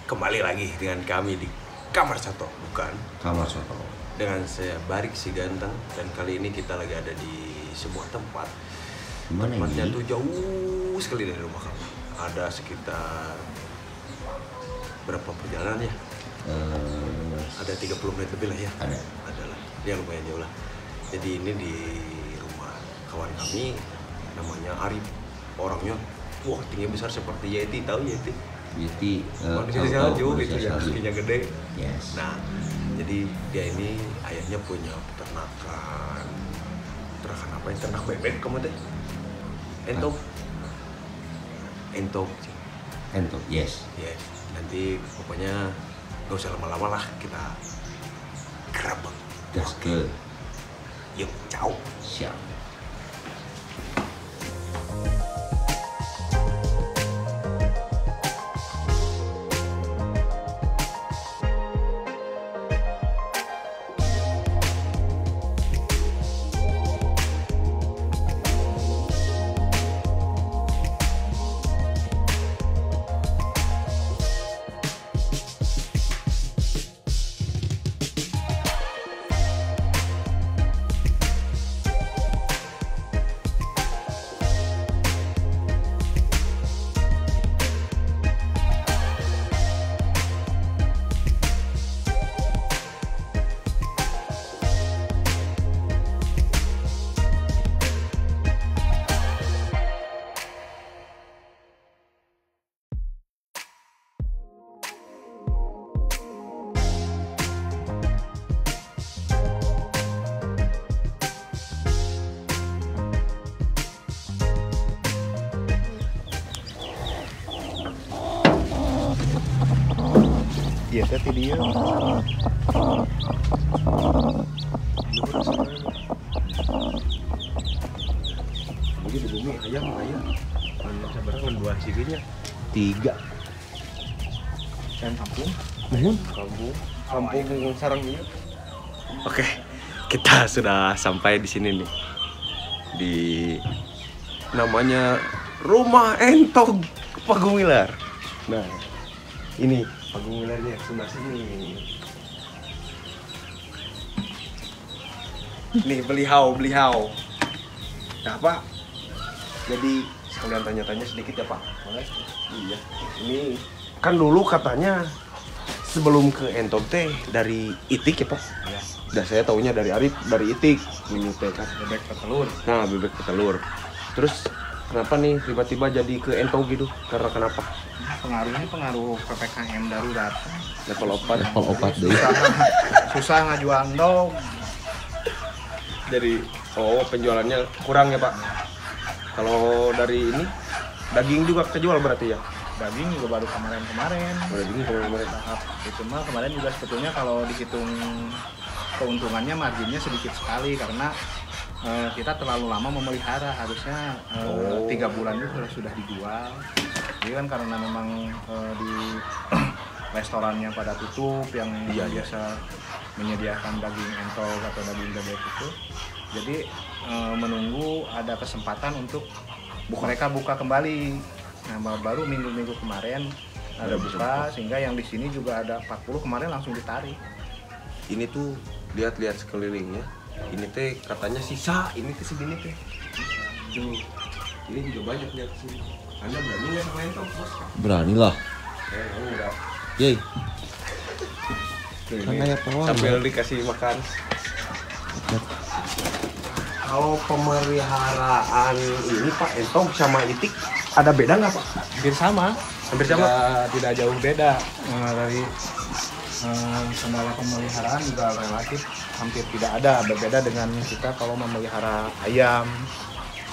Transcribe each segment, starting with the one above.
Kembali lagi dengan kami di Kamar Soto, bukan? Kamar Soto. Dengan saya Barik si Ganteng, dan kali ini kita lagi ada di sebuah tempat. Mana Tempatnya ini? tuh jauh sekali dari rumah kami. Ada sekitar berapa perjalanan ya? Ada 30 menit lebih lah ya. Ada lah. Ya lumayan jauh lah. Jadi ini di rumah kawan kami, namanya Arif. Orangnya wah tinggi besar seperti Yeti, tahu Yeti? Yeti Manusia salju gitu ya, kakinya gede. Yes. Nah, jadi dia ini ayahnya punya peternakan apa ya? Ternak bebek kamu teh? Entok. Entok, yes. Yes. Nanti pokoknya gak usah lama-lama lah, kita gerebek. Gas ke Yuk, ciao. siap. Iya, tadi dia. Mungkin di bumi ayam. Mana seberang dua siginya? 3. Kampung. Kampung sarang ini. Oke, kita sudah sampai di sini nih. Di namanya Rumah Entog Pagumilar. Nah, ini Pagumilarnya sebelah sini. Nih beliau. Nah Pak, jadi sekalian tanya-tanya sedikit ya Pak. Boleh? Iya. Ini kan dulu katanya sebelum ke Entog teh dari Itik ya Pak. Iya. Dan saya taunya dari Arif, dari Itik. Ini teh kan bebek petelur. Nah bebek petelur. Terus kenapa nih tiba-tiba jadi ke Entog gitu? Karena kenapa? Pengaruhnya pengaruh PPKM darurat. Level 4. Deh. Susah ngajual dong. Jadi penjualannya kurang ya Pak. Kalau dari ini daging juga kejual berarti ya? Daging juga baru kemarin. Daging kemarin. Tahap itu mah kemarin juga sebetulnya kalau dihitung keuntungannya marginnya sedikit sekali karena kita terlalu lama memelihara, harusnya 3 bulan itu sudah dijual. Jadi kan karena memang di restorannya pada tutup yang biasa menyediakan daging entog atau daging bebek itu, jadi menunggu ada kesempatan untuk mereka buka kembali. Nah baru minggu-minggu kemarin ada buka, sehingga yang di sini juga ada 40 kemarin langsung ditarik. Ini tuh lihat-lihat sekelilingnya. Ini teh katanya sisa, ini teh segini teh. Tuh. Ini juga banyak lihat sini. Anda berani nggak sama Entog, Bos? Beranilah. Kamu enggak. Yeay. Tuh, Kan kayak pohon. sambil dikasih makan. Kalau pemeliharaan ini Pak Entog sama Itik ada beda nggak Pak? Hampir sama. Hampir sama? Tidak jauh beda. Dari kendala pemeliharaan juga relatif hampir tidak ada. Berbeda dengan kita kalau memelihara ayam.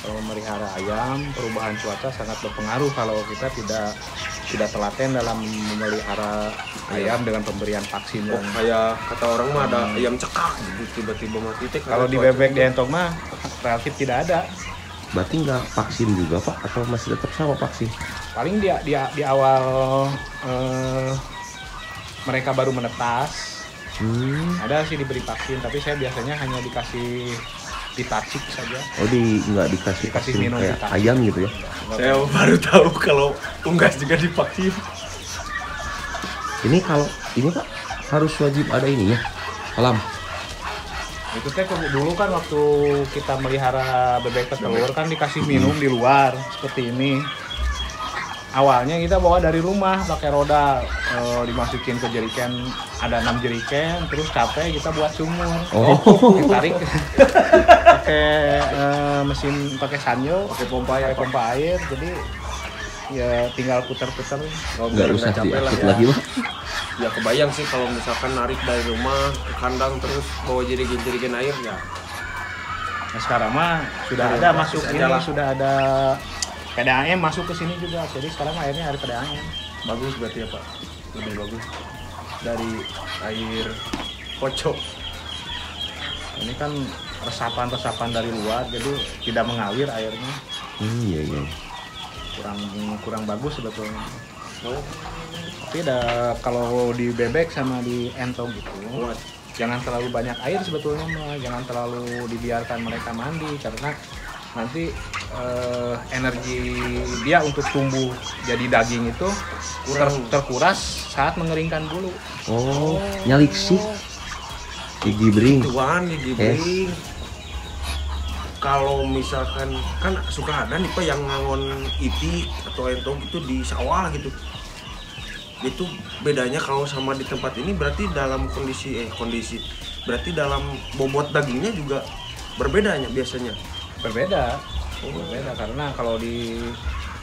Kalau memelihara ayam, perubahan cuaca sangat berpengaruh kalau kita tidak telaten dalam memelihara ayam dengan pemberian vaksin. Oh, kayak kata orang mah ada ayam cekak gitu tiba-tiba mati teh. Kalau di bebek di Entog mah relatif tidak ada. Berarti nggak vaksin juga Pak? Atau masih tetap sama vaksin? Paling di awal mereka baru menetas, ada sih diberi vaksin, tapi saya biasanya hanya dikasih ditacik saja. Oh, nggak dikasih vaksin minum kayak ditacik. ayam gitu ya? Saya baru tahu kalau unggas juga divaksin. Ini kalau ini Pak harus wajib ada ininya kolam. Itu teh dulu kan waktu kita melihara bebek petelur kan dikasih minum di luar seperti ini. Awalnya kita bawa dari rumah pakai roda, dimasukin ke jeriken, ada 6 jeriken, terus capek kita buat sumur. Ditarik pakai mesin, pakai sanyo, pakai pompa air, jadi ya tinggal putar-putar. Nggak usah diakut lagi Pak. Ya kebayang sih kalau misalkan narik dari rumah ke kandang terus bawa jerigen air ya. Nah sekarang mah sudah ada masuk ini, sudah ada PDAM masuk ke sini juga. Jadi sekarang airnya air PDAM. Bagus berarti ya Pak, lebih bagus dari air kocok. Ini kan resapan dari luar, jadi tidak mengalir airnya. Iya. Kurang bagus sebetulnya. Tapi kalau di bebek sama di entong gitu, jangan terlalu banyak air sebetulnya mah, jangan terlalu dibiarkan mereka mandi karena nanti energi dia untuk tumbuh jadi daging itu terkuras saat mengeringkan bulu. Nyalik sih. Gigi bring. Kalau misalkan kan suka ada nih Pak yang ngangon iti atau entong itu di sawah gitu. Itu bedanya kalau sama di tempat ini berarti dalam kondisi berarti dalam bobot dagingnya juga berbedanya biasanya. Berbeda karena kalau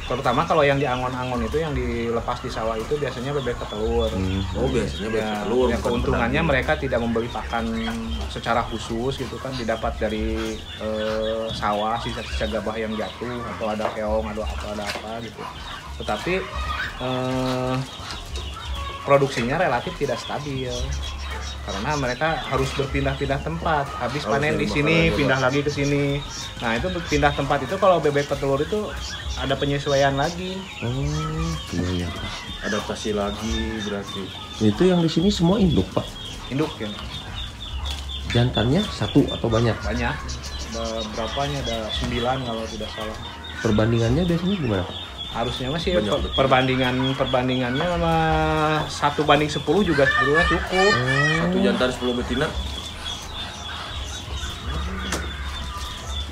terutama kalau yang di angon-angon itu yang dilepas di sawah itu biasanya bebek petelur. Biasanya bebek petelur. Ya, keuntungannya mereka tidak membeli pakan secara khusus gitu kan, didapat dari sawah, sisa-sisa gabah yang jatuh atau ada keong atau ada apa gitu. Tetapi produksinya relatif tidak stabil karena mereka harus berpindah-pindah tempat. Habis panen di sini, pindah lagi ke sini. Nah itu pindah tempat itu kalau bebek petelur itu ada penyesuaian lagi. Iya. Adaptasi lagi berarti. Itu yang di sini semua induk Pak. Induk ya. Jantannya satu atau banyak? Banyak. Berapanya? Ada 9 kalau tidak salah. Berbandingannya biasanya gimana Pak? Harusnya masih perbandingannya sama 1:10 juga sebetulnya cukup. Satu jantan 10 betina.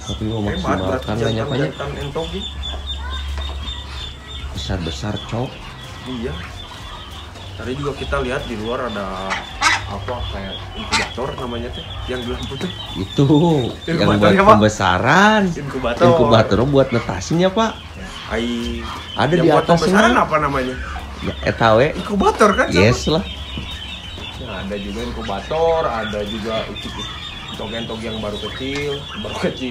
Tapi mau maksimalkan banyaknya. Jantan entong Besar cok. Iya. Tadi juga kita lihat di luar ada apa kayak inkubator namanya tuh yang di lampu tuh. Itu yang Inkubator buat ya, Pak? pembesaran. Inkubator buat netasinya Pak. Ada di atasnya. Apa namanya? Ya, etawe. Inkubator kan? Yes lah. Nah, ada juga inkubator, ada juga entong yang baru kecil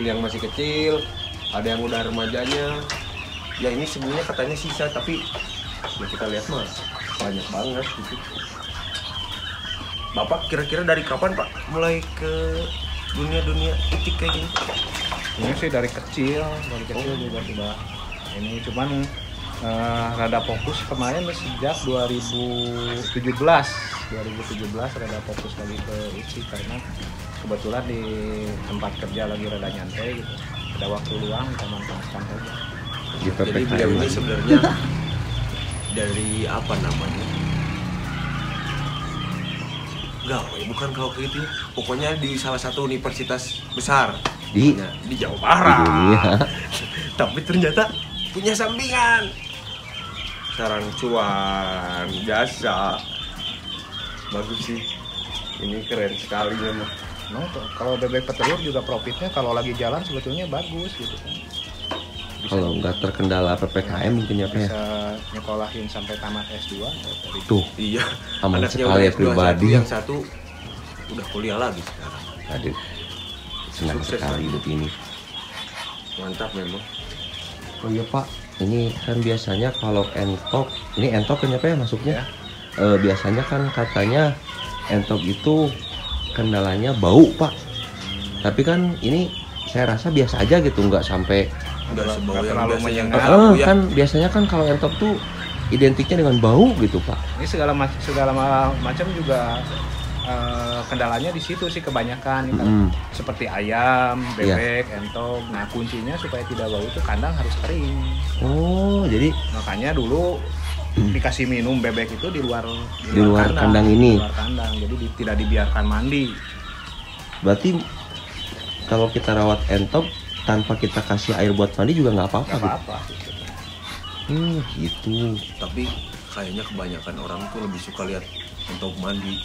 yang masih kecil, ada yang udah remajanya. Ya ini sebenarnya katanya sisa, tapi ya kita lihat mah banyak banget gitu. Bapak kira-kira dari kapan Pak mulai ke dunia itik kayak gini? Ini sih dari kecil juga sudah ini, cuman rada fokus kemarin sejak 2017 rada fokus lagi ke itik karena kebetulan di tempat kerja lagi rada nyantai gitu, ada waktu luang kita manfaatkan saja. Jadi beliau ini sebenarnya dari apa namanya? Bukan kalau gitu, pokoknya di salah satu universitas besar di Jawa Barat. Tapi ternyata punya sampingan, sarang cuan, jasa, bagus sih. Ini keren sekali memang. Kalau bebek petelur juga profitnya kalau lagi jalan sebetulnya bagus gitu kan. Kalau nggak terkendala PPKM mungkin ya Pak. Bisa nyekolahin sampai tamat S2 dari Tuh. Iya. Aman Anaknya sekali udah ya pribadi. Yang satu udah kuliah lagi sekarang. Aduh. Senang Sukses, sekali hidup ini. Mantap memang. Oh iya Pak, ini kan biasanya kalau entok, ini entok kan ya masuknya. Biasanya kan katanya entok itu kendalanya bau Pak. Tapi kan ini saya rasa biasa aja gitu, nggak sampai Nggak terlalu menyengat. Kan biasanya kan kalau entok tuh identiknya dengan bau gitu Pak. Ini segala macam juga kendalanya di situ sih kebanyakan kan. Seperti ayam, bebek, entok. Nah kuncinya supaya tidak bau itu kandang harus kering. Oh jadi makanya dulu dikasih minum bebek itu di luar kandang ini. Di luar kandang, jadi tidak dibiarkan mandi. Berarti kalau kita rawat entok tanpa kita kasih air buat mandi juga nggak apa-apa. Nggak apa-apa. Gitu. Tapi kayaknya kebanyakan orang tuh lebih suka lihat entok mandi.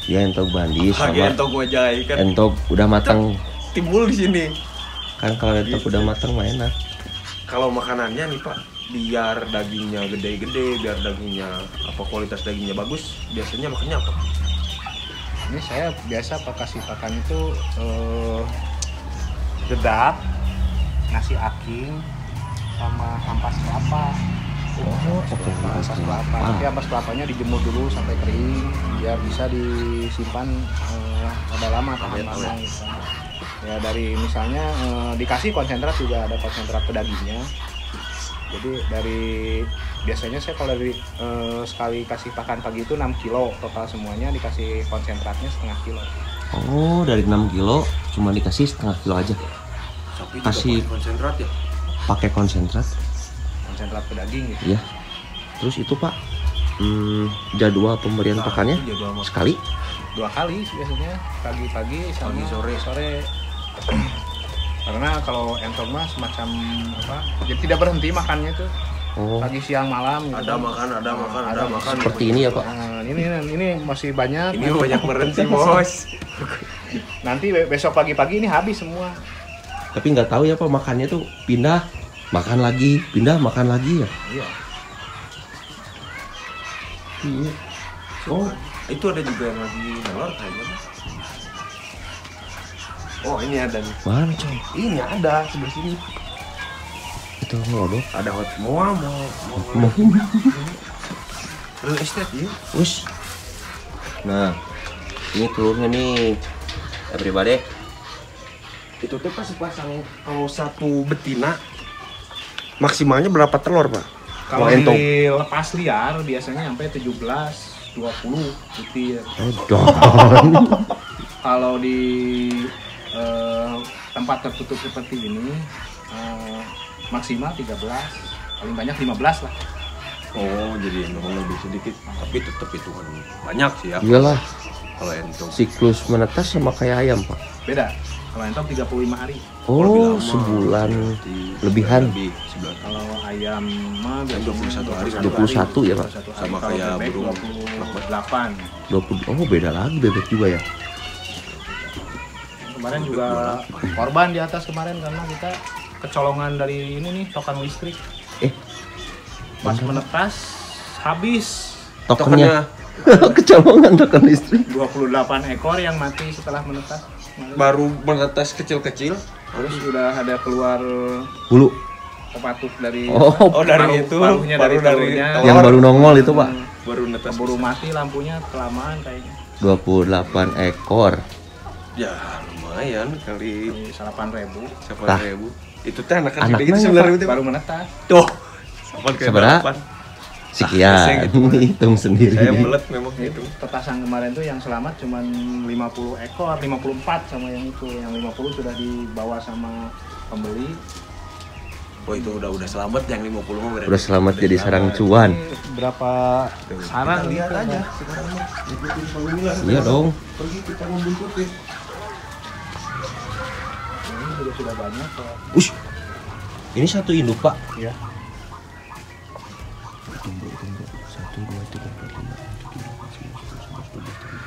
Ya entok mandi sama entok wajai kan. entok udah matang. Timbul di sini. Kan kalau entok udah matang mah enak. Kalau makanannya nih Pak, biar dagingnya gede-gede, biar dagingnya kualitas dagingnya bagus, biasanya makannya apa? Ini saya biasa kasih pakan itu dedak, nasi aking, sama ampas kelapa. Pakai Ampas kelapa. Tapi ampas kelapanya dijemur dulu sampai kering, biar bisa disimpan pada lama, tahan lama. Gitu. Ya dari misalnya dikasih konsentrat juga ada konsentrat pedagingnya. Jadi dari biasanya saya kalau dari sekali kasih pakan pagi itu 6 kilo total semuanya, dikasih konsentratnya setengah kilo. Oh, dari 6 kilo cuma dikasih setengah kilo aja. Tapi Kasih konsentrat ya? pakai konsentrat. Konsentrat pedaging gitu. Ya. Terus itu Pak, jadwal pemberian pakannya jadwal sekali? 2 kali biasanya, pagi-pagi sama Pagi, sore. Karena kalau entok mah semacam apa? Jadi tidak berhenti makannya tuh. Oh, Pagi, siang, malam. Gitu. Ada makan. seperti ini ya Pak. Nah, ini masih banyak. Ini banyak berhenti bos. Nanti besok pagi-pagi ini habis semua. Tapi nggak tahu ya Pak, makannya tuh pindah, makan lagi, pindah, makan lagi ya. Iya. Iya. Oh, itu ada juga yang lagi nelor kayaknya Mas. Oh, ini ada nih. Mana coy? Ini ada sebelah sini. Itu ngelodok. Ada hot mau. Real estate ya. Us. Nah, ini telurnya nih. Everybody. Itu tuh pas pasang kalau satu betina maksimalnya berapa telur, Pak? Kalau entok. dilepas liar biasanya sampai 17, 20 butir. Kalau di tempat tertutup seperti ini maksimal 13, paling banyak 15 lah. Oh, jadi memang lebih sedikit, tapi tetap itu kan banyak sih ya. Iyalah, Kalau entok. siklus menetas sama kayak ayam Pak. Beda. Kalau entok 35 hari. Oh, sebulan lebihan. Lebih sebulan. Kalau ayam mah 21 hari. 21 ya Pak. 21 hari. Sama Kalau kayak bebek burung 28. 20. Oh, beda lagi bebek juga ya. Kemarin juga korban di atas kemarin karena kita kecolongan dari ini nih token listrik. Pas menetas habis Tokennya kecolongan token listrik. 28 ekor yang mati setelah menetas. Baru menetas kecil-kecil. Terus udah ada keluar Bulu. kepatuk dari Oh, dari itu, paruhnya baru dari dari telurnya. telur. yang baru nongol itu Pak. Baru netas. Keburu mati lampunya kelamaan kayaknya. 28 ekor. Ya, lumayan kali 8.000 8.000. Itu teh anak Anaknya gede gitu apa? 9.000 teh. baru menetas. Tuh. Seberapa? Sekian. Hitung sendiri. Saya belet memang Itu gitu. petasan kemarin tuh yang selamat cuman 50 ekor, 54 sama yang itu. Yang 50 sudah dibawa sama pembeli. Oh, itu udah selamat, yang 50 mah berarti. Udah selamat jadi sarang cuan. Ini berapa sarang Kita lihat gitu, aja Pak. sekarang mah. Ikutin panggilan. Iya dong. Pergi kita membuntutin. Ini juga sudah banyak kok. Ush. Ini satu induk Pak. Ya. Tunggu. 1, 2, 3, 4, 5, 6, 7, 8, 9, 10, 11, 12, 13,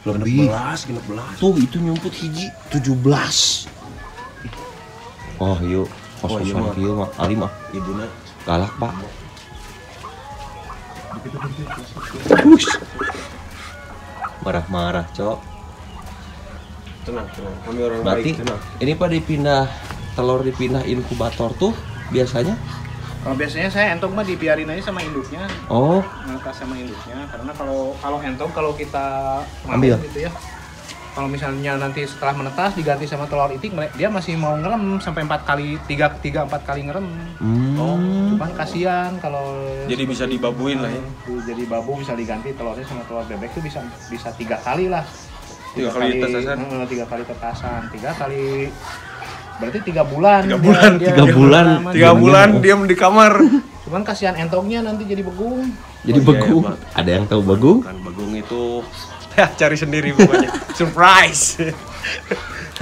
14, 15. Lebih. 16. Tuh itu nyumput hiji 17. Oh yuk. Oh, iya, Kos-kosan mah. kieu mah Ali mah Ibuna galak Pak. Ush. Marah-marah, Cok. tenang. Kami orang Berarti baik, tenang. ini Pak telur dipindah inkubator tuh biasanya? Kalau biasanya saya entok mah dibiarin aja sama induknya, Oh, menetas sama induknya. Karena kalau entok kalau kita mau Ambil. gitu ya. Kalau misalnya nanti setelah menetas diganti sama telur itik, dia masih mau ngerem sampai 4 kali 3-4 kali ngerem. Oh. Cuman kasihan kalau Jadi bisa dibabuin lah ya. Jadi babu bisa diganti telurnya sama telur bebek itu bisa 3 kali lah. 3 kali tetasan. 3 kali tetasan. 3 kali berarti 3 bulan. 3 bulan. dia 3 bulan. lama. 3 bulan diam di kamar. Cuman kasihan entoknya nanti jadi begung. Jadi Oh, iya, begung. iya, Pak. Ada yang tahu begung? Kan bagung itu ya cari sendiri pokoknya. Surprise.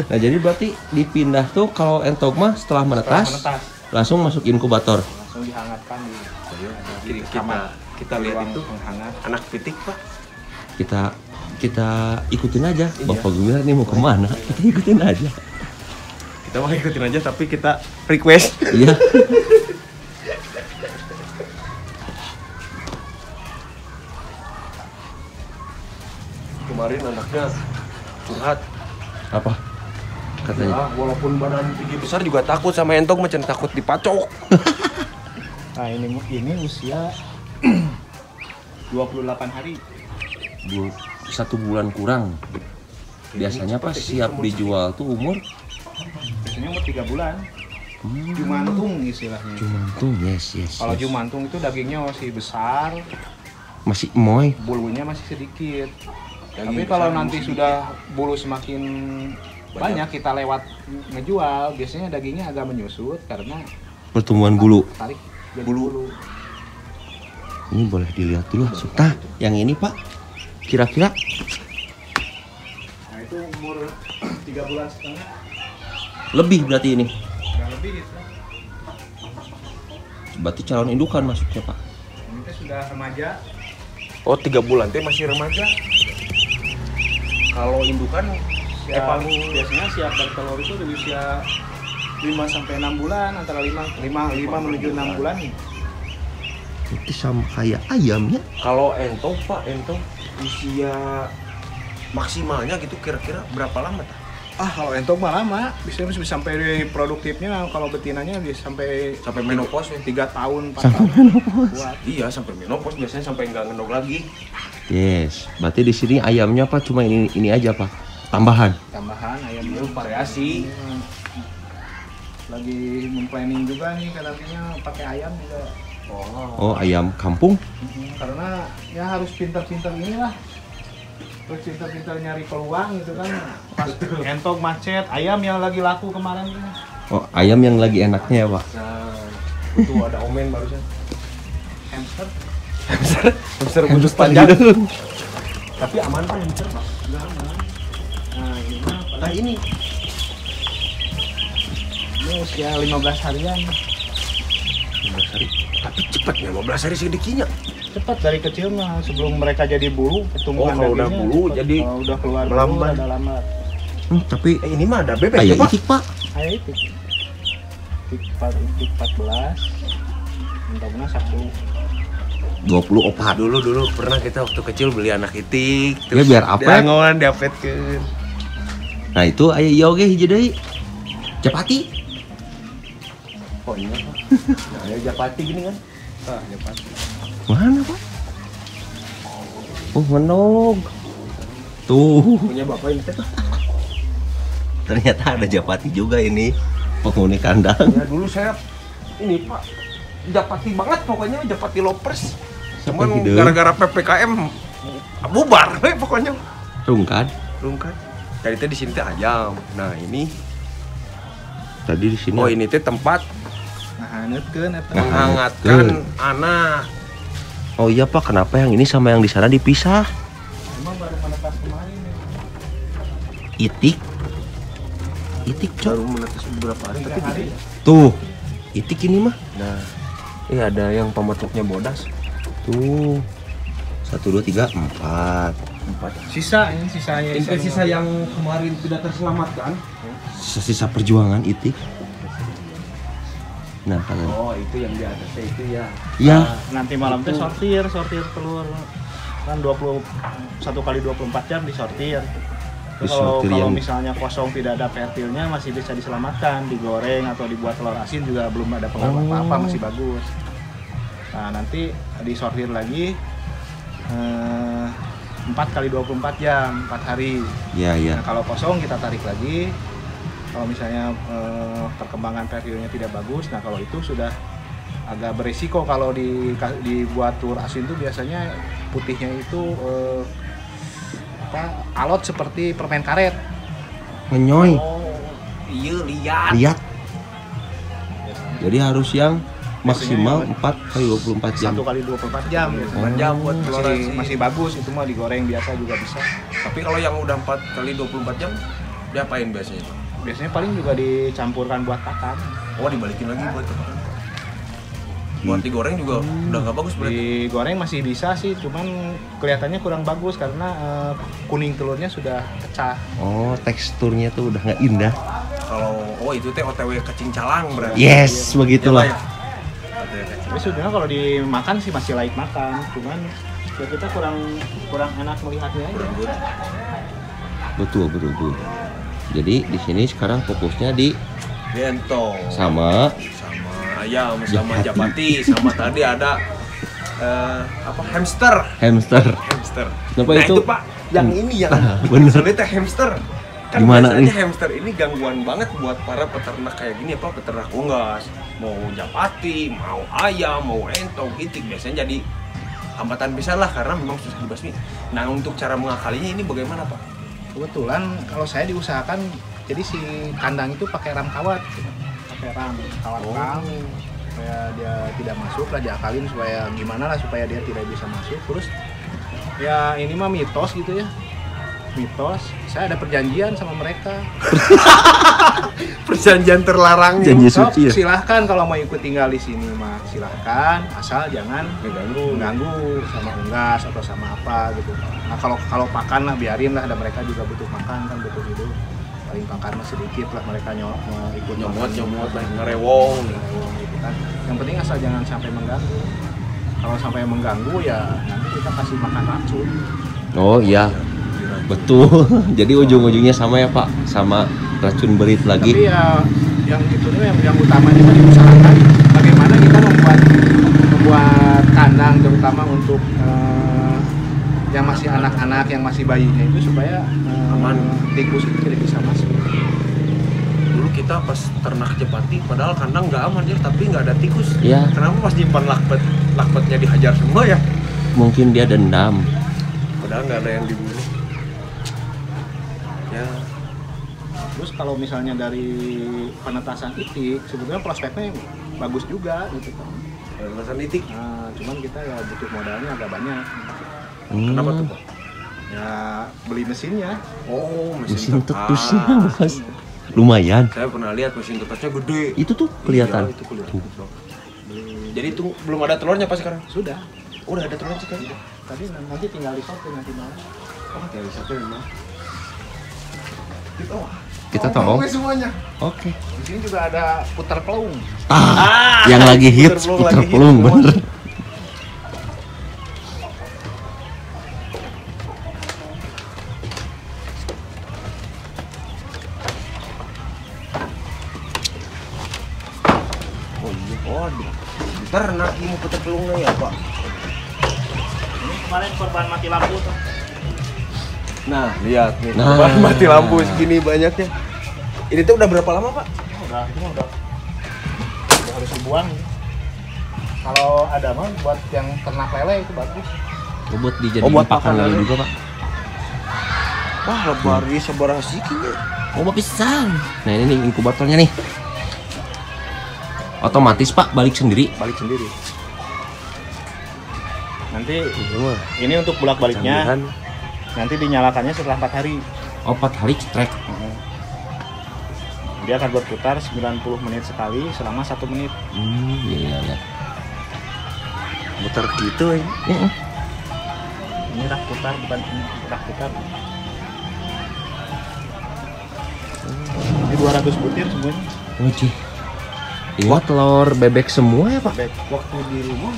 Nah jadi berarti dipindah tuh kalau entok mah setelah menetas, Menetas langsung masuk inkubator. langsung dihangatkan di Kita lihat ruang itu penghangat. anak pitik, Pak. Kita ikutin aja. Iya. Bapak Gumil ini mau kemana? Kita ikutin aja. Kita mau ikutin aja tapi kita request. Iya. Kemarin anaknya curhat. Apa? Katanya. Ya, walaupun badan tinggi besar juga takut sama entok, macam takut dipacok. Nah ini usia 28 hari. 1 bulan kurang. Biasanya pas siap dijual tuh umur Biasanya umur 3 bulan. Jumantung istilahnya. Jumantung, yes. Kalau jumantung itu dagingnya masih besar, masih emoy. bulunya masih sedikit. Daging Tapi kalau besar, nanti bulu sudah bulu semakin banyak kita lewat ngejual, biasanya dagingnya agak menyusut karena Pertumbuhan bulu. tarik jadi Bulu. bulu. Ini boleh dilihat dulu. Nah, yang ini Pak, kira-kira Nah itu umur 3 bulan setengah, lebih berarti ini. udah lebih gitu. Berarti calon indukan masuknya Pak. Ini teh sudah remaja. Oh, 3 bulan teh masih remaja. Kalau indukan Biasanya siap bertelur itu di usia 5 sampai 6 bulan, antara 5 menuju 6 bulan. Itu sama kayak ayam ya. kalau entok, Pak, entok usia maksimalnya gitu kira-kira berapa lama tah? Kalau entok mah lama, bisa sampai produktifnya kalau betinanya bisa sampai menopause ya? 3 tahun, 4 Sampai tahun. Kuat. Iya, sampai menopause biasanya sampai nggak ngendok lagi. Yes. Berarti di sini ayamnya Pak cuma ini aja Pak. Tambahan. Tambahan ayamnya Itu variasi. Lagi memplanning juga nih nantinya pakai ayam juga. Oh, ayam kampung. Karena ya harus pintar-pintar inilah. Terus pintar-pintar nyari peluang gitu kan. Pas entok macet, ayam yang lagi laku kemarin tuh. Oh, ayam yang lagi enaknya ya Pak. Nah, itu ada omen barusan. Hamster. Hamster bulu panjang. Tapi aman Pak hamster, Pak. Udah aman. Nah ini mah Nah, ini usia 15 harian. 15 hari. Tapi cepat 15 hari sedikitnya. Cepat dari kecil mah sebelum mereka jadi bulu pertumbuhan Oh, kalau udah dagingnya bulu, cepet. jadi kalau udah keluar melambat. bulu ada lambat. Tapi Ini mah ada bebek ayam ya, Pak. itik Pak. Ayo itik 14. Entah 20 opat. Dulu pernah kita waktu kecil beli anak itik. Ya, biar apet. Diangon, diapetkeun. Nah, itu aya ieu oge hiji deui. Capati. Oh iya, Pak. Nah, ya japati gini kan. Cepat. Mana Pak? Oh, menog. Tuh, Punya Bapak ini teh. ternyata ada japati juga ini. Penghuni kandang. Ya dulu saya ini, Pak, japati banget pokoknya, japati lopers. Sampai Cuman hidup. gara-gara PPKM bubar we pokoknya. Rungkad. Rungkat. Tadi teh di sini teh ayam. Nah, ini Tadi di sini. oh ini teh tempat Ngahanetkeun eta. menghangatkan anak. Oh iya Pak, kenapa yang ini sama yang di sana dipisah? Emang baru menetas kemarin ya. Itik. Itik Cok. Baru menetas beberapa hari 3 tapi hari. gede. Tuh. Itik ini mah. Nah, ini ada yang pemetuknya bodas. Tuh. 1 2 3 4. 4. Sisa ini sisanya. Sisa yang kemarin tidak terselamatkan. Sisa perjuangan itik. Nah, kalian. Oh, itu yang di atasnya itu ya. Ya, Nanti malam teh sortir telur. Kan 1 kali 24 jam disortir. Terus Disortir kalau yang- misalnya kosong tidak ada fertilnya masih bisa diselamatkan, digoreng atau dibuat telur asin juga belum ada pengaruh Oh. apa-apa, masih bagus. Nah, nanti disortir lagi 4 kali 24 jam, 4 hari. ya, ya. Nah, kalau kosong kita tarik lagi. Kalau misalnya perkembangan fertilnya tidak bagus, nah kalau itu sudah agak berisiko kalau dibuat telur asin itu biasanya putihnya itu alot seperti permen karet. Ngenyoy. Oh, iya lihat. Lihat. Jadi harus yang maksimal 4 kali 24 jam. 1 kali 24 jam gitu. 4 jam buat keluaran. Masih bagus, itu mah digoreng biasa juga bisa. Tapi kalau yang udah 4 kali 24 jam diapain biasanya, Pak? Biasanya paling juga dicampurkan buat pakan. Oh, dibalikin lagi buat apa? Buat digoreng juga udah nggak bagus berarti. Digoreng masih bisa sih, cuman kelihatannya kurang bagus karena kuning telurnya sudah pecah. Oh, teksturnya tuh udah nggak indah. Kalau itu teh OTW kacing calang berarti. Yes, begitulah. Ya, Pak, ya? OTW kacing. Tapi sebenarnya kalau dimakan sih masih layak makan, cuman ya kita kurang enak melihatnya aja. Kurang good. Betul. Jadi di sini sekarang fokusnya di Bento. sama Ayam, sama japati, sama tadi ada hamster. hamster. Kenapa Nah itu? itu Pak, yang ini yang Bener. sebenarnya teh hamster. Kan Gimana biasanya nih? hamster ini gangguan banget buat para peternak kayak gini apa peternak unggas. Mau japati, mau ayam, mau ento, itik biasanya jadi hambatan besar lah karena memang susah dibasmi. Nah untuk cara mengakalinya ini bagaimana Pak? Kebetulan kalau saya diusahakan, jadi si kandang itu pakai ram kawat, pakai ram supaya dia tidak masuk lah, diakalin supaya gimana lah supaya dia tidak bisa masuk. Terus ya ini mah mitos gitu ya, mitos. Saya ada perjanjian sama mereka. Perjanjian terlarangnya. Janji Sok, suci ya? silahkan kalau mau ikut tinggal di sini mah silahkan, asal jangan mengganggu sama unggas atau sama apa gitu. Nah kalau pakan lah biarin lah, ada mereka juga butuh makan kan, butuh hidup. Paling pakan mah sedikit lah, mereka ikut nyomot lah ngerewong. Gitu kan. Yang penting asal jangan sampai mengganggu. Kalau sampai mengganggu ya nanti kita kasih makan racun. Oh iya, betul. Jadi ujung-ujungnya sama ya Pak, sama racun berit lagi. Tapi ya yang itu yang utamanya tadi diusahakan bagaimana kita membuat kandang terutama untuk yang masih anak-anak, yang masih bayinya itu supaya Aman. tikus itu tidak bisa masuk. Dulu kita pas ternak japati padahal kandang nggak aman ya, tapi nggak ada tikus. Iya. Kenapa pas nyimpan lakbetnya dihajar semua ya? Mungkin dia dendam. Padahal nggak ada yang dibunuh. Ya. Terus kalau misalnya dari penetasan itik, sebetulnya prospeknya bagus juga gitu kan. Alasan itik. Nah, cuman kita ya butuh modalnya agak banyak. Kenapa tuh Pak? Ya beli mesinnya. Oh, Mesin tetusnya Mas. Lumayan. Saya pernah lihat mesin tetusnya gede. Itu tuh kelihatan. Iya, itu kelihatan. Jadi itu belum ada telurnya Pak sekarang? Sudah. Udah ada telurnya sekarang? Tadi nanti tinggal disortir nanti malam. Oh, tinggal disortir memang. Kita tahu. Semuanya. Oke. Di sini juga ada putar pelung. Yang lagi hits putar pelung bener. Oh iya, waduh. Ternak ini putar pelungnya ya Pak. Ini kemarin korban mati lampu tuh. Nah, lihat nih. Nah. Wah, mati lampu segini banyaknya. Ini tuh udah berapa lama Pak? Udah harus dibuang. Kalau ada mah buat yang ternak lele itu bagus. Oh, buat dijadiin buat pakan pakan lele lele. juga Pak. Wah, lebari sebarang siki ya. Oh, pisang. Nah ini nih inkubatornya nih. Otomatis Pak balik sendiri. Balik sendiri. Nanti ini untuk bolak-baliknya. Nanti dinyalakannya setelah 4 hari. Oh, 4 hari cetrek. Dia akan berputar 90 menit sekali selama 1 menit. Iya. Muter gitu ya. Ini rak putar, bukan rak putar. Ini 200 butir semuanya. Oh, cih. Ini telur bebek semua ya Pak? Waktu di rumah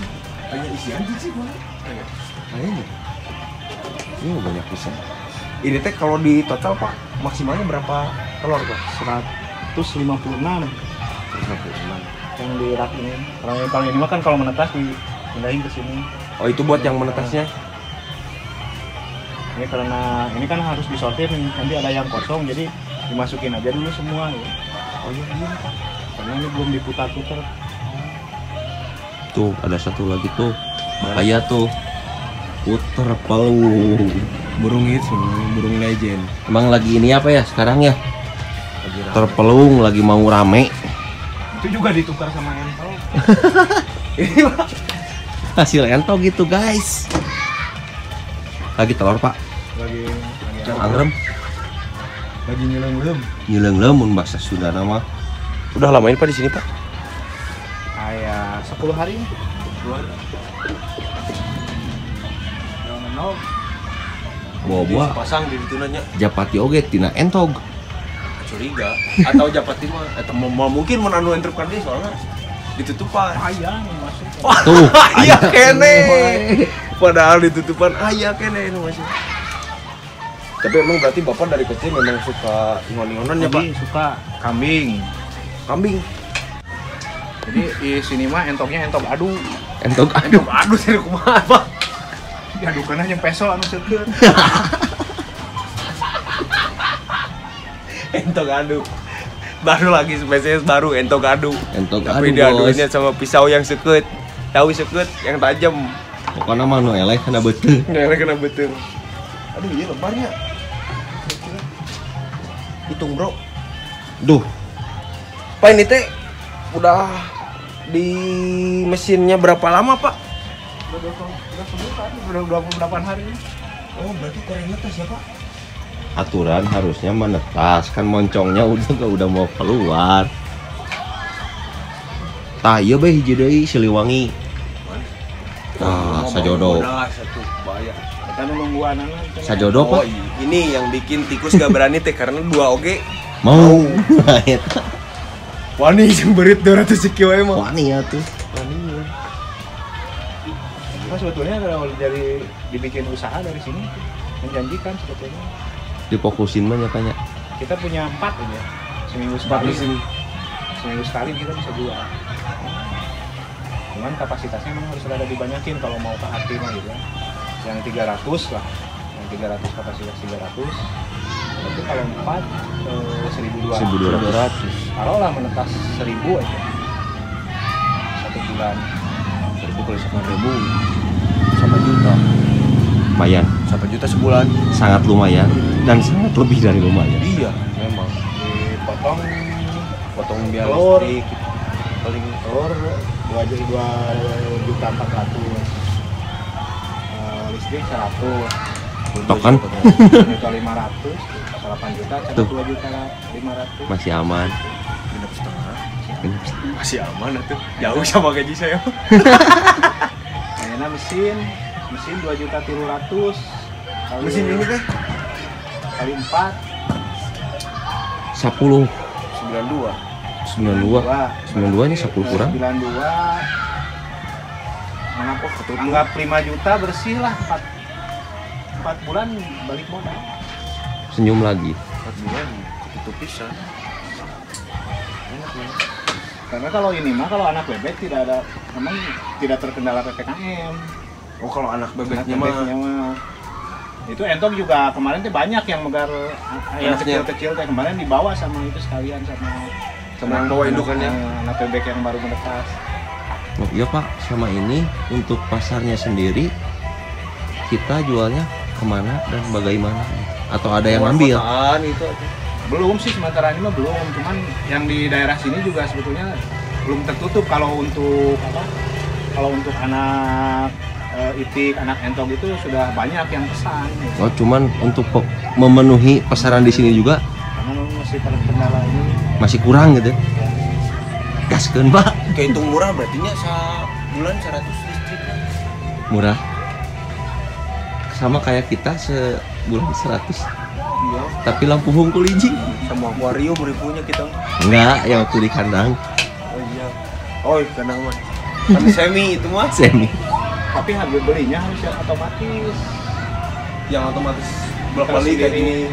hanya isian sih Pak. Kayaknya. Ini banyak bisa. Ini teh kalau di total Pak maksimalnya berapa telur Pak? 156 yang di rak ini. Kalau ini mah kan kalau menetas dipindahin ke sini. Oh itu buat yang menetasnya? Ini karena ini kan harus disortir nih, nanti ada yang kosong jadi dimasukin aja dulu semua ya. Oh iya. Karena ini belum diputar-putar. Tuh ada satu lagi tuh. Bahaya tuh. Puter pelung. Burung itu, burung legend. Emang lagi ini apa ya sekarang ya? Terpelung lagi mau rame. Itu Itu juga ditukar sama entok. Ini Pak. Hasil entok gitu guys. Lagi telur pak. Lagi Angrem. lagi nyelem-lem. Nyeleng mun bahasa Sunda nama. Udah lama ini Pak di sini Pak? Kayak 10 hari. 10 hari. Yang Bawa-bawa pasang di situ nanya. japati oge tina entog. Curiga atau japati mah atau mungkin mau anu entrepkan dia soalnya ditutupan. ayam masuk. Tuh, Aya kene. Padahal ditutupan aya kene ini masih. Tapi emang berarti Bapak dari kecil memang suka ingon-ingonan ya Pak? Jadi suka kambing. Kambing. Jadi di sini mah entoknya entok adu. Entog Aduh, aduh saya kumaha Pak? Diadukeun aja peso anu seukeut. Entok adu. Baru lagi spesies baru entok adu. Entog Tapi adu diaduinnya bos. sama pisau yang sekut. Tahu sekut yang tajam. Pokoknya mah nu eleh kana beuteuh. Nggak kena betul. Aduh iya lebarnya. Hitung bro. Duh, Pak ini teh udah di mesinnya berapa lama Pak? Udah sebulan, udah 28 hari. Oh berarti korengnya tuh siapa? aturan harusnya menetas kan moncongnya udah mau keluar. Tah ieu bae hiji deui Siliwangi. Nah, sajodo. Satu bahaya. Kita nungguan Sajodo Oh, Pak. ini yang bikin tikus gak berani teh karena dua oge Mau. Eta wani yang berit 200 sekian emang. wani atuh. Nah, sebetulnya kalau dari dibikin usaha dari sini menjanjikan sebetulnya. Difokusin mah nyatanya. Kita punya 4 aja. Seminggu sekali. Seminggu sekali kita bisa jual. Cuman kapasitasnya memang harus ada dibanyakin kalau mau ke hati mah gitu. Yang 300 lah. Yang 300 kapasitas 300. Tapi kalau 4 1.200. 1.200. Kalau lah menetas 1.000 aja. 1 bulan. 1.000 kali 1.000 1 juta. Lumayan, 1 juta sebulan. sangat lumayan dan sangat lebih dari lumayan. Iya, memang. Dipotong Potong biar Telur. listrik paling telur 2 juta 400. Listrik 100. Tok kan? 2 juta 500. 8 juta, Tuh. 2 juta 500. Masih aman. genap setengah. Genep Masih aman tuh. Jauh sama gaji saya. Ayeuna mesin 2 juta 300. Mesin ini teh kali 4 10 92. 92 92 ini 10 kurang 92 anggap 5 juta bersih lah 4 bulan balik modal. senyum lagi. 4 bulan tutup pisan. Enak ya. Karena kalau ini mah kalau anak bebek tidak ada, memang tidak terkendala PPKM. Oh kalau anak Anak bebeknya bebeknya mah mah itu entok juga kemarin tuh banyak yang megar ayam Anaknya. kecil-kecil teh kemarin dibawa sama itu sekalian sama yang bawa indukannya. anak bebek yang baru menetas. Oh, iya Pak, sama ini untuk pasarnya sendiri kita jualnya kemana dan bagaimana? Atau ada yang ngambil? Kotaan itu aja. Belum sih sementara ini mah belum, cuman yang di daerah sini juga sebetulnya belum tertutup kalau untuk apa? Kalau untuk anak itik, anak entok itu sudah banyak yang pesan. Gitu. Oh, cuman untuk memenuhi pasaran di sini juga Karena memang masih terkendala ini. masih kurang gitu. Gaskeun Pak, Kehitung murah berarti nya sebulan 100 listrik. murah. Sama kayak kita sebulan 100, Iya. tapi lampu hungkul hiji. Sama akuarium ribunya kita. Enggak, yang waktu di kandang Oh iya. Oh, kandang mah. Tapi semi itu mah semi. Tapi harga belinya harus yang otomatis. yang otomatis bolak-balik kayak gini.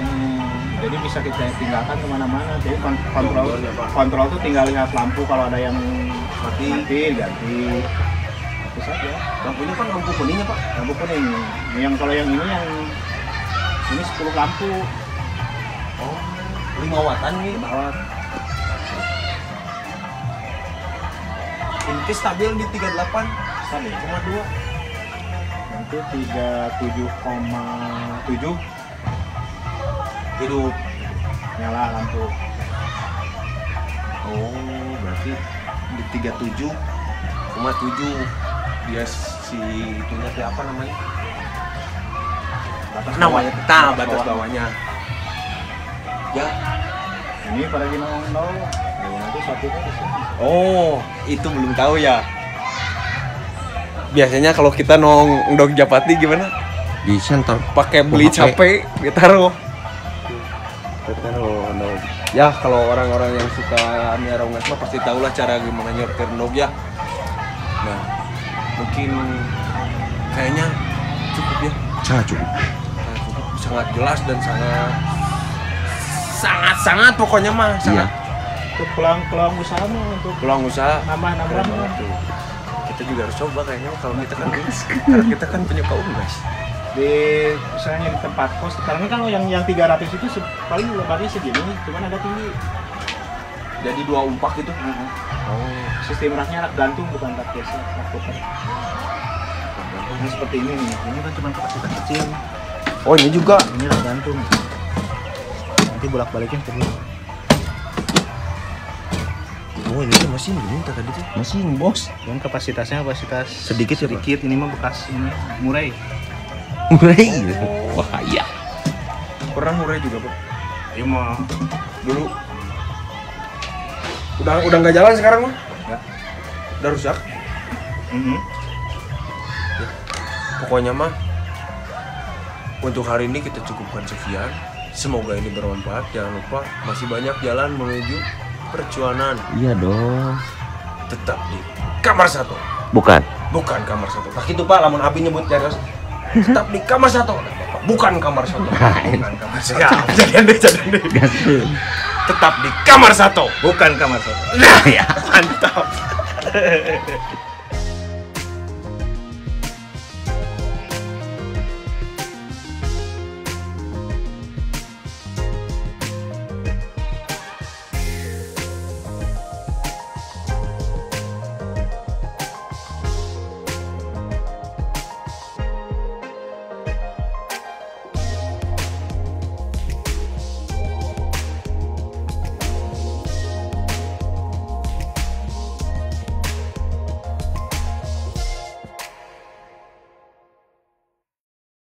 Jadi bisa kita tinggalkan kemana-mana. Jadi kontrol Kontrolnya, Pak. kontrol tuh tinggal lihat lampu kalau ada yang Mati. ganti. Itu saja. Lampunya kan lampu kuningnya, Pak. Lampu kuning. Yang kalau yang ini 10 lampu. Oh, 5 watan nih. Bawah Inti stabil di 38. stabil. 2. Nanti 37,7 Hidup. nyala lampu. Oh, berarti di 37,7 dia si itunya teh apa namanya? Batas Namanya bawah. nah, batas bawahnya. Ya. Ini pada gini nol. Nanti satunya di sini. Oh, itu belum tahu ya. Biasanya kalau kita nongdok Japati gimana? Di center. Pakai beli HP. capek, ditaruh. No. Ya kalau orang-orang yang suka miara unggas mah pasti tahu lah cara gimana nyortir nog ya. Nah, mungkin kayaknya cukup ya. Sangat cukup. Sangat jelas dan sangat pokoknya mah Iya. sangat Untuk peluang usaha mah untuk peluang usaha. nambah Keren banget tuh. Kita juga harus coba kayaknya kalau kita kan karena kita kan penyuka unggas. di misalnya di tempat kos sekarang kalau yang 300 itu paling lebarnya segini cuman ada tinggi. Jadi 2 umpak gitu. Oh, sistem raknya rak gantung bukan rak biasa, rak putar. Nah, seperti ini nih, ini kan cuma kapasitas kecil. Oh, ini juga. Ini rak gantung. Nanti bolak-balikin terus. Oh, ini tuh mesin gini tadi tuh. Mesin, Bos. Dan kapasitasnya kapasitas Sedikit ya, Pak? sedikit. Ini mah bekas ini murai. Murai. Bahaya. Pernah murai juga, Pak. Ini mah Dulu. Udah nggak jalan sekarang mah? enggak. Udah rusak. Pokoknya mah untuk hari ini kita cukupkan sekian. Semoga ini bermanfaat. Jangan lupa masih banyak jalan menuju perjuangan. Iya dong. Tetap di kamar 1. Bukan. Bukan kamar 1. Nah itu Pak, lamun Abi nyebut terus. Tetap di kamar 1. Bukan kamar 1. Bukan kamar 1. Ya, jadian deh. Gaskeun. Tetap di kamar 1. Bukan kamar satu. Nah, ya, mantap.